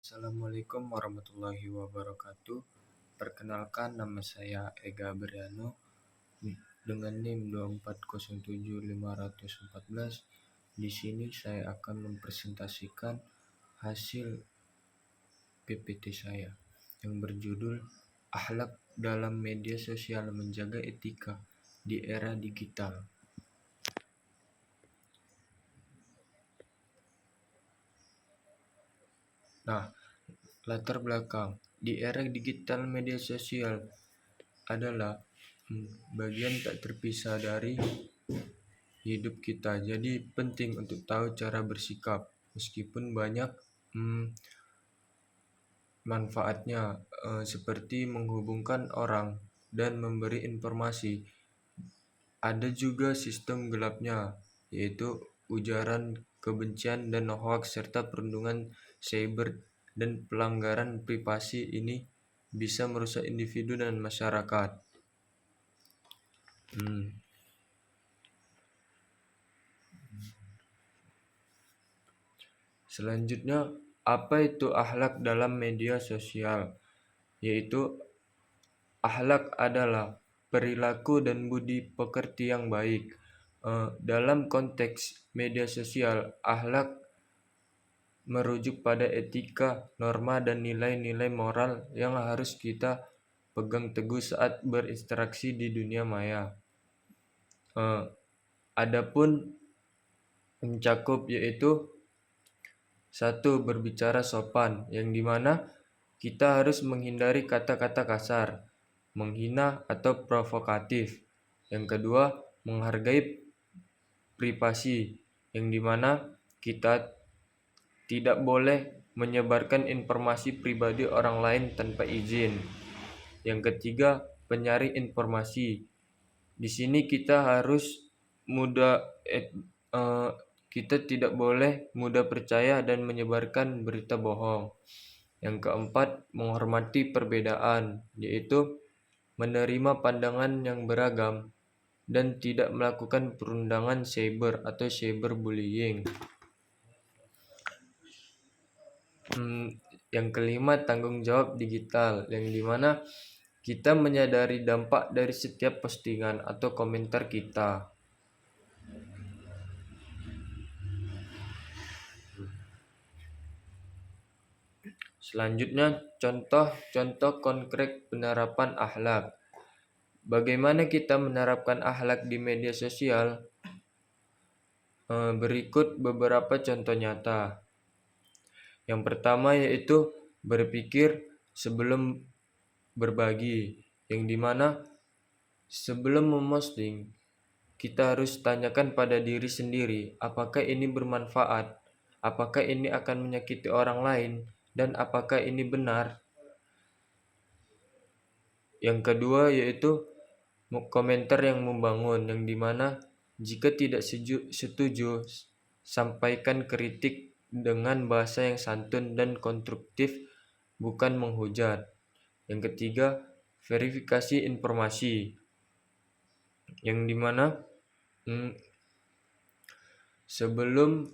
Assalamualaikum warahmatullahi wabarakatuh. Perkenalkan, nama saya Ega Briano dengan NIM 2407514. Di sini saya akan mempresentasikan hasil PPT saya yang berjudul Akhlak dalam Media Sosial Menjaga Etika di Era Digital. Nah, latar belakang di era digital, media sosial adalah bagian tak terpisah dari hidup kita. Jadi penting untuk tahu cara bersikap meskipun banyak manfaatnya, seperti menghubungkan orang dan memberi informasi. Ada juga sistem gelapnya, yaitu ujaran kebencian dan hoax serta perundungan cyber, dan pelanggaran privasi ini bisa merusak individu dan masyarakat. Selanjutnya, apa itu akhlak dalam media sosial? Yaitu akhlak adalah perilaku dan budi pekerti yang baik. Dalam konteks media sosial, akhlak merujuk pada etika, norma, dan nilai-nilai moral yang harus kita pegang teguh saat berinteraksi di dunia maya. Adapun mencakup yaitu 1. Berbicara sopan, yang dimana kita harus menghindari kata-kata kasar, menghina, atau provokatif. Yang kedua, menghargai privasi, yang dimana kita tidak boleh menyebarkan informasi pribadi orang lain tanpa izin. Yang ketiga, penyaring informasi. Di sini kita harus kita tidak boleh mudah percaya dan menyebarkan berita bohong. Yang keempat, menghormati perbedaan, yaitu menerima pandangan yang beragam dan tidak melakukan perundungan cyber atau cyberbullying. Yang kelima, tanggung jawab digital, yang dimana kita menyadari dampak dari setiap postingan atau komentar kita. Selanjutnya, contoh-contoh konkret penerapan akhlak. Bagaimana kita menerapkan akhlak di media sosial? Berikut beberapa contoh nyata. Yang pertama yaitu berpikir sebelum berbagi, yang dimana sebelum memposting kita harus tanyakan pada diri sendiri, apakah ini bermanfaat, apakah ini akan menyakiti orang lain, dan apakah ini benar. Yang kedua yaitu komentar yang membangun, yang dimana jika tidak setuju, sampaikan kritik dengan bahasa yang santun dan konstruktif, bukan menghujat. Yang ketiga, verifikasi informasi, yang dimana sebelum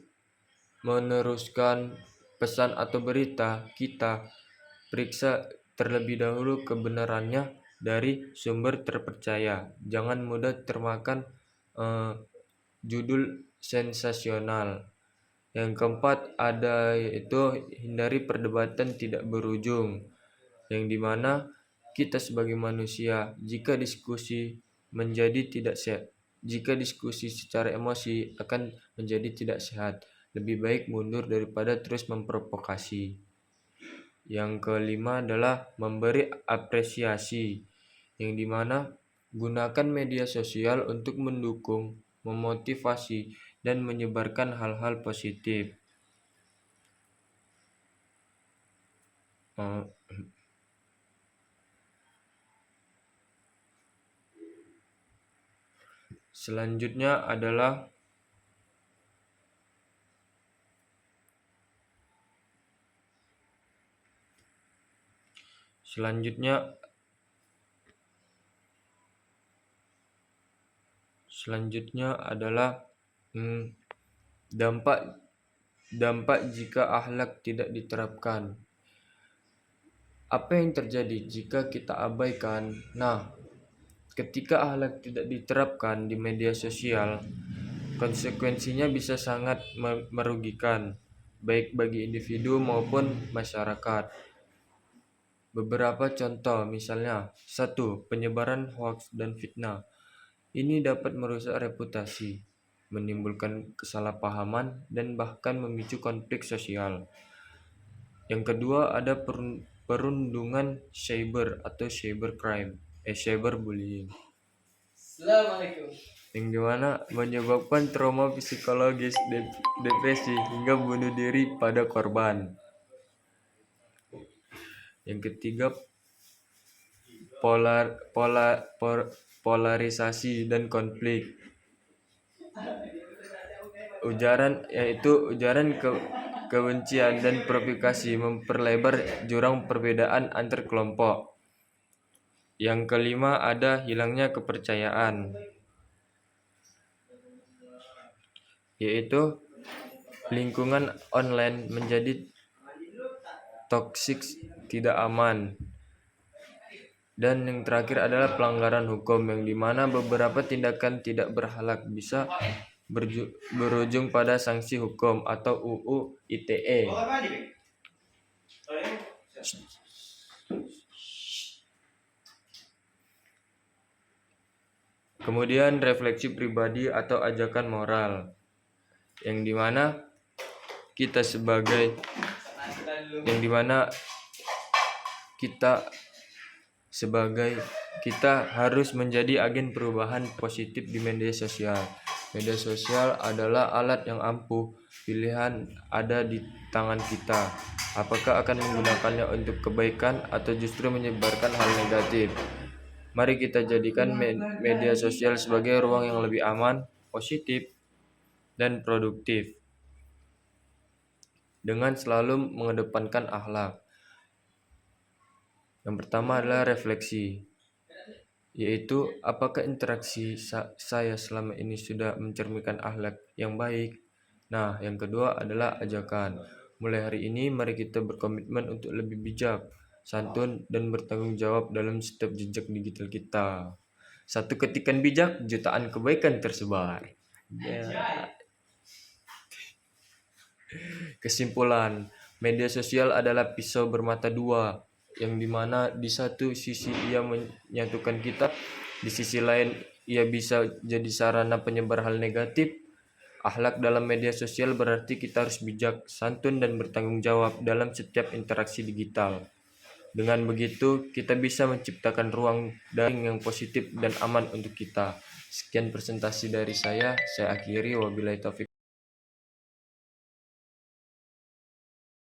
meneruskan pesan atau berita, kita periksa terlebih dahulu kebenarannya dari sumber terpercaya. Jangan mudah termakan judul sensasional. Yang keempat ada yaitu hindari perdebatan tidak berujung, yang dimana kita sebagai manusia, jika diskusi secara emosi akan menjadi tidak sehat. Lebih baik mundur daripada terus memprovokasi. Yang kelima adalah memberi apresiasi, yang dimana gunakan media sosial untuk mendukung, memotivasi, dan menyebarkan hal-hal positif. Selanjutnya adalah dampak jika akhlak tidak diterapkan, Apa yang terjadi jika kita abaikan? Nah, ketika akhlak tidak diterapkan di media sosial, konsekuensinya bisa sangat merugikan, baik bagi individu maupun masyarakat. Beberapa contoh, misalnya, 1. Penyebaran hoaks dan fitnah. Ini dapat merusak reputasi, menimbulkan kesalahpahaman, dan bahkan memicu konflik sosial. Yang kedua, ada perundungan cyber atau cybercrime, cyberbullying. Assalamualaikum. Yang dimana menyebabkan trauma psikologis, depresi, hingga bunuh diri pada korban. Yang ketiga, polarisasi dan konflik. Ujaran kebencian dan provokasi memperlebar jurang perbedaan antar kelompok. Yang kelima, ada hilangnya kepercayaan, yaitu lingkungan online menjadi toksik, tidak aman. Dan yang terakhir adalah pelanggaran hukum, yang dimana beberapa tindakan tidak berakhlak bisa berujung pada sanksi hukum atau UU ITE. Kemudian refleksi pribadi atau ajakan moral, yang dimana kita harus menjadi agen perubahan positif di media sosial. Media sosial adalah alat yang ampuh, pilihan ada di tangan kita. Apakah akan menggunakannya untuk kebaikan atau justru menyebarkan hal negatif? Mari kita jadikan media sosial sebagai ruang yang lebih aman, positif, dan produktif, dengan selalu mengedepankan akhlak. Yang pertama adalah refleksi, yaitu apakah interaksi saya selama ini sudah mencerminkan akhlak yang baik. Nah, yang kedua adalah ajakan. Mulai hari ini mari kita berkomitmen untuk lebih bijak, santun, dan bertanggung jawab dalam setiap jejak digital kita. Satu ketikan bijak, jutaan kebaikan tersebar. Kesimpulan, media sosial adalah pisau bermata dua, yang dimana di satu sisi ia menyatukan kita, di sisi lain ia bisa jadi sarana penyebar hal negatif. Akhlak dalam media sosial berarti kita harus bijak, santun, dan bertanggung jawab dalam setiap interaksi digital. Dengan begitu, kita bisa menciptakan ruang daring yang positif dan aman untuk kita. Sekian presentasi dari saya akhiri, wabillahi taufiq.